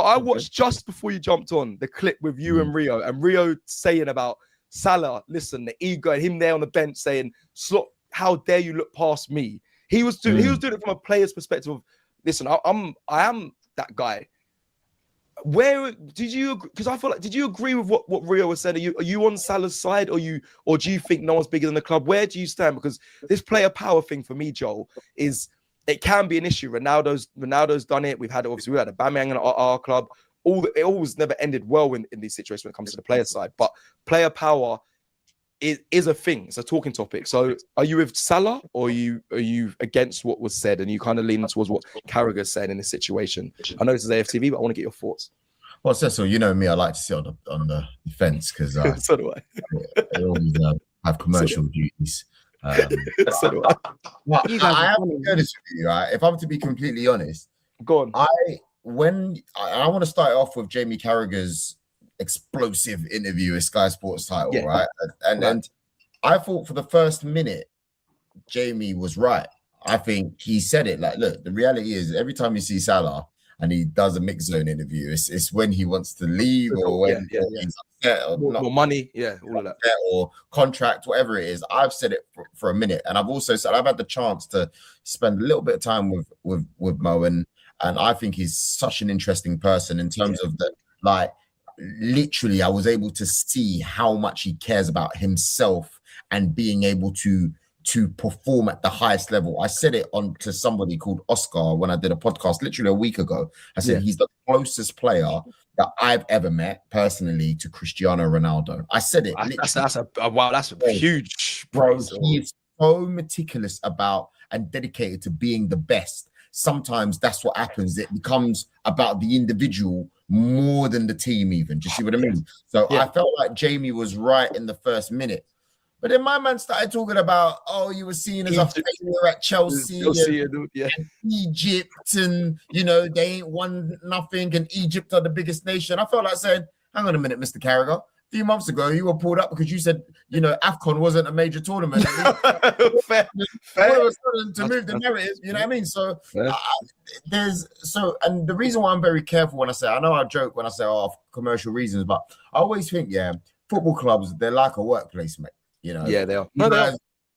I watched just before you jumped on the clip with you and Rio saying about Salah, listen, the ego, and him there on the bench saying, "Slot, how dare you look past me?" He was doing it from a player's perspective of, listen, I am that guy. Where did you? Because I feel like, did you agree with what Rio was saying? Are you on Salah's side, or do you think no one's bigger than the club? Where do you stand? Because this player power thing for me, Joel, is it can be an issue. Ronaldo's done it. We had Aubameyang in our club. It always never ended well in these situations when it comes to the player side. But player power is a thing. It's a talking topic. So are you with Salah, or are you against what was said, and you kind of leaning towards what Carragher said in this situation? I know this is AFTV, but I want to get your thoughts. Well, Cecil, you know me, I like to sit on the fence because so do I. I always have commercial duties. So do I. Well, I have to be honest with you, right? If I'm to be completely honest, go on. I want to start off with Jamie Carragher's explosive interview with Sky Sports title, right? And I thought for the first minute, Jamie was right. I think he said it like, look, the reality is every time you see Salah and he does a mixed zone interview, it's when he wants to leave or when he's upset or more money, all of that, or contract, whatever it is. I've said it for a minute, and I've also said I've had the chance to spend a little bit of time with Mo, and I think he's such an interesting person in terms of the literally, I was able to see how much he cares about himself and being able to perform at the highest level. I said it to somebody called Oscar when I did a podcast literally a week ago. I said he's the closest player that I've ever met personally to Cristiano Ronaldo. I said it. That's a huge praise. He's so meticulous about and dedicated to being the best. Sometimes that's what happens. It becomes about the individual more than the team even. Do you see what I mean? So I felt like Jamie was right in the first minute. But then my man started talking about, you were seen as a failure at Chelsea and Egypt, and, they ain't won nothing, and Egypt are the biggest nation. I felt like saying, hang on a minute, Mr. Carragher. A few months ago, you were pulled up because you said, AFCON wasn't a major tournament. Fair. All of a sudden, to move the narrative, you know what I mean? So and the reason why I'm very careful when I say, I know I joke when I say, for commercial reasons, but I always think, football clubs, they're like a workplace, mate. They are.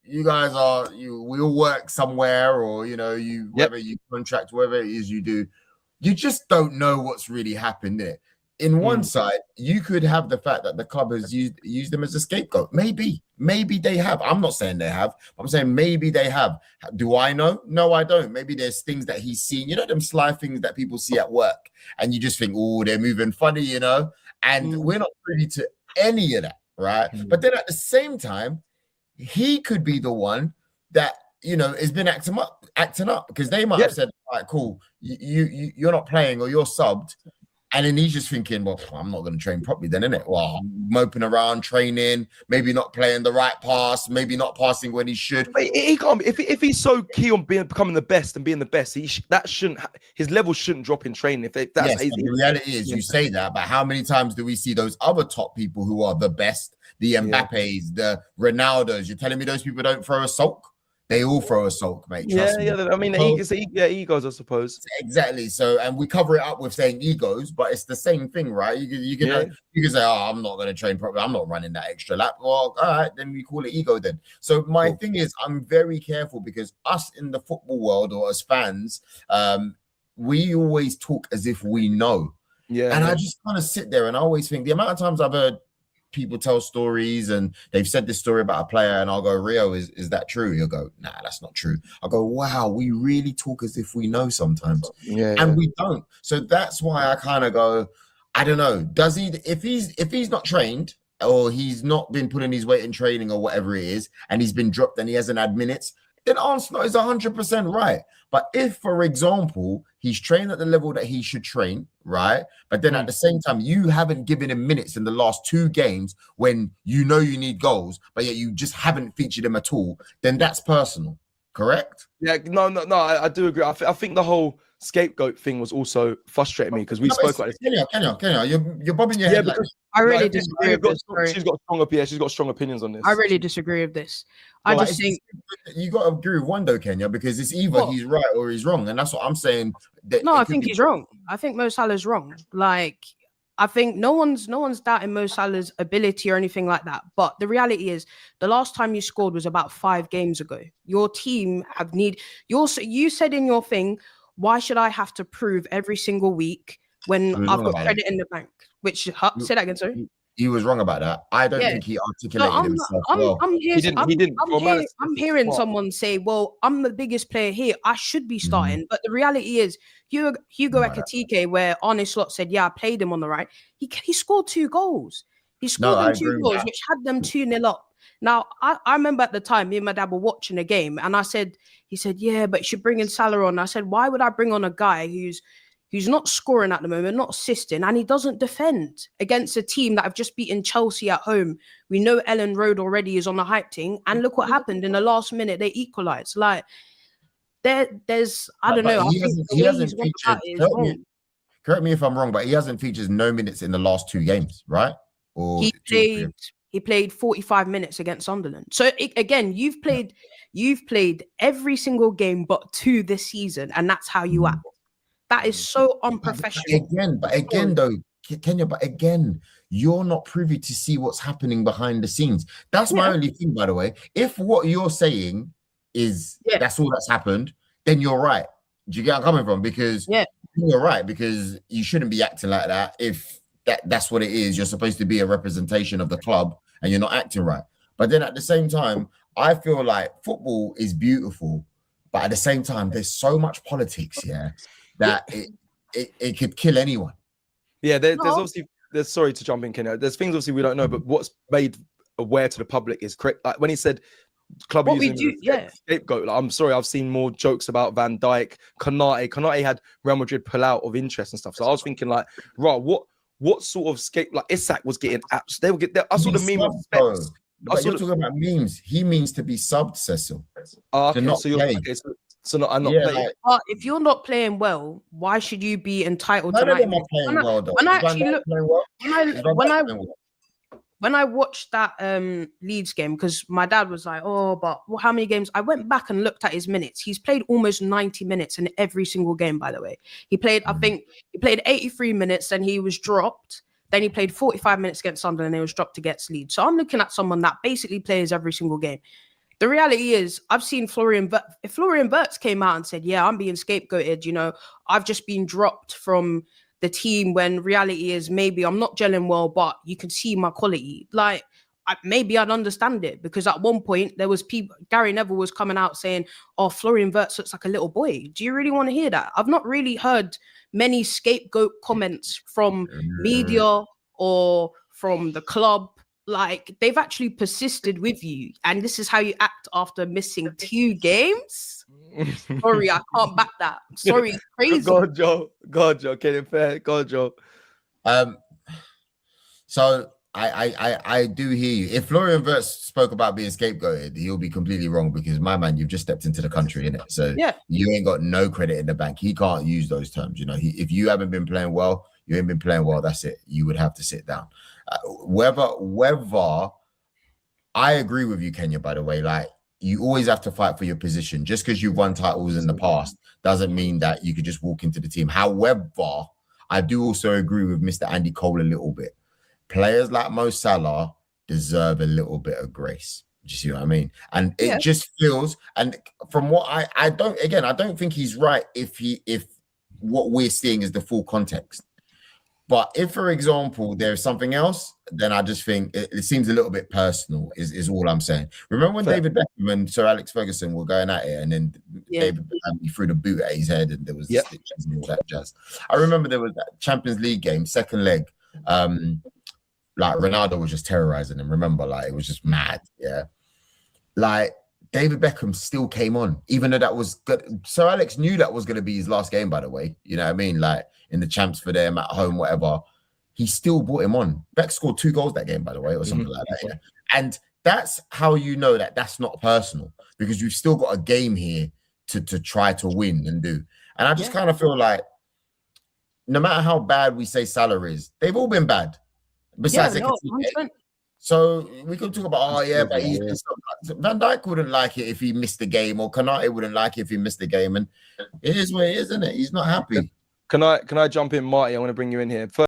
You guys are. We all work somewhere, or whether you contract, whatever it is you do, you just don't know what's really happened there. In one side, you could have the fact that the club has used them as a scapegoat. Maybe they have. I'm not saying they have. I'm saying maybe they have. Do I know? No, I don't. Maybe there's things that he's seen. Them sly things that people see at work, and you just think, they're moving funny, And we're not privy to any of that. Right. But then at the same time, he could be the one that, has been acting up because they might have said, all right, cool, you're not playing or you're subbed. And then he's just thinking, well, I'm not going to train properly then, innit? Well, I'm moping around training, maybe not playing the right pass, maybe not passing when he should. But he can't. If he's so keen on becoming the best and being the best, his level shouldn't drop in training. The reality is, you say that, but how many times do we see those other top people who are the best, the Mbappes, the Ronaldos? You're telling me those people don't throw a sulk? They all throw a sulk, mate. Trust me. I mean, egos, I suppose. Exactly. So, and we cover it up with saying egos, but it's the same thing, right? You can say, I'm not going to train properly. I'm not running that extra lap. Well, all right, then we call it ego then. So my thing is, I'm very careful because us in the football world or as fans, we always talk as if we know. And I just kind of sit there and I always think the amount of times I've heard people tell stories and they've said this story about a player and I'll go, Rio, is that true? He'll go, nah, that's not true. I'll go, wow, we really talk as if we know sometimes. And we don't. So that's why I kind of go, I don't know. Does he, if he's not trained or he's not been putting his weight in training or whatever it is, and he's been dropped and he hasn't had minutes, then Arsenal is 100% right. But if, for example, he's trained at the level that he should train, right? But then at the same time, you haven't given him minutes in the last 2 games when you need goals, but yet you just haven't featured him at all, then that's personal, correct? Yeah, no, I do agree. I think the whole scapegoat thing was also frustrating me because we spoke about this. Kenya, you're bobbing your head. Because I really disagree with this. She's got strong opinions on this. I really disagree with this. I just think you got to agree with one though, Kenya, because it's either he's right or he's wrong, and that's what I'm saying. No, I think he's wrong. I think Mo Salah's wrong. Like, I think no one's doubting Mo Salah's ability or anything like that. But the reality is, the last time you scored was about 5 games ago. Your team you said in your thing, why should I have to prove every single week when I've got credit in the bank? Say that again, sorry. He was wrong about that. I don't think he articulated himself well. I'm hearing someone say, well, I'm the biggest player here. I should be starting. But the reality is, Hugo Ekitike, where Arne Slot said, yeah, I played him on the right. He scored 2 goals. He scored 2 goals, which had them 2-0 up. Now, I remember at the time, me and my dad were watching a game, and he said, yeah, but you should bring in Salah on. I said, why would I bring on a guy who's not scoring at the moment, not assisting, and he doesn't defend against a team that have just beaten Chelsea at home? We know Ellen Road already is on the hype team, and look what happened in the last minute. They equalised. Like, there's, I don't know. He hasn't featured. Correct me if I'm wrong, but he hasn't featured no minutes in the last 2 games, right? Or he played 45 minutes against Sunderland. So again, you've played every single game but 2 this season, and that's how you act. That is so unprofessional. But again, though, Kenya, you're not privy to see what's happening behind the scenes. That's my only thing, by the way. If what you're saying is that's all that's happened, then you're right. Do you get where I'm coming from? Because you're right, because you shouldn't be acting like that. If that's what it is, you're supposed to be a representation of the club and you're not acting right. But then at the same time, I feel like football is beautiful, but at the same time, there's so much politics here that it could kill anyone. Yeah, there's obviously, sorry to jump in, Kenya. There's things obviously we don't know, but what's made aware to the public is correct. Like when he said club using scapegoat, like, I'm sorry, I've seen more jokes about Van Dijk, Konate had Real Madrid pull out of interest and stuff. So I was thinking like, right, what sort of like Isak was getting apps. They would get there. I saw the meme of specs. But you're talking about memes. He means to be subbed, Cecil. Okay, not so you're play. okay, so not, I'm not playing. Like, but if you're not playing well, why should you be entitled to? When I watched that Leeds game, because my dad was like, oh, but how many games? I went back and looked at his minutes. He's played almost 90 minutes in every single game, by the way. He played, I think, he played 83 minutes, then he was dropped. Then he played 45 minutes against Sunderland, and he was dropped against Leeds. So I'm looking at someone that basically plays every single game. The reality is, I've seen if Florian Wirtz came out and said, yeah, I'm being scapegoated, I've just been dropped from the team, when reality is maybe I'm not gelling well, but you can see my quality. Like, maybe I'd understand it, because at one point there was people, Gary Neville was coming out saying, oh, Florian Wirtz looks like a little boy. Do you really want to hear that? I've not really heard many scapegoat comments from media or from the club. Like, they've actually persisted with you, and this is how you act after missing 2 games. Sorry, I can't back that. Sorry, it's crazy. God, Joe. Getting fair. God, Joe. So I do hear you. If Florian Wirtz spoke about being scapegoated, he'll be completely wrong, because my man, you've just stepped into the country, innit? So you ain't got no credit in the bank. He can't use those terms. If you haven't been playing well, you ain't been playing well. That's it. You would have to sit down. Whether I agree with you, Kenya, by the way, like, you always have to fight for your position. Just because you've won titles in the past doesn't mean that you could just walk into the team. However, I do also agree with Mr. Andy Cole a little bit. Players like Mo Salah deserve a little bit of grace. Do you see what I mean? And it just feels, and from what I don't think he's right if what we're seeing is the full context. But if, for example, there's something else, then I just think it seems a little bit personal, is all I'm saying. Remember when David Beckham and Sir Alex Ferguson were going at it, and then David Beckham threw the boot at his head, and there was the stitches and all that jazz. I remember there was that Champions League game, second leg, like Ronaldo was just terrorizing him. Remember, like, it was just mad. Yeah. Like, David Beckham still came on, even though that was good. Sir Alex knew that was going to be his last game, by the way. You know what I mean? Like, in the champs for them at home, whatever. He still brought him on. Beck scored 2 goals that game, by the way, or something like that. Yeah. And that's how you know that that's not personal, because you've still got a game here to try to win and do. And I just kind of feel like no matter how bad we say Salah is, they've all been bad. Besides, so we could talk about, but he's been Van Dijk wouldn't like it if he missed the game, or Konate wouldn't like it if he missed the game, and it is what it is, isn't it? He's not happy. Can I jump in, Marty? I want to bring you in here.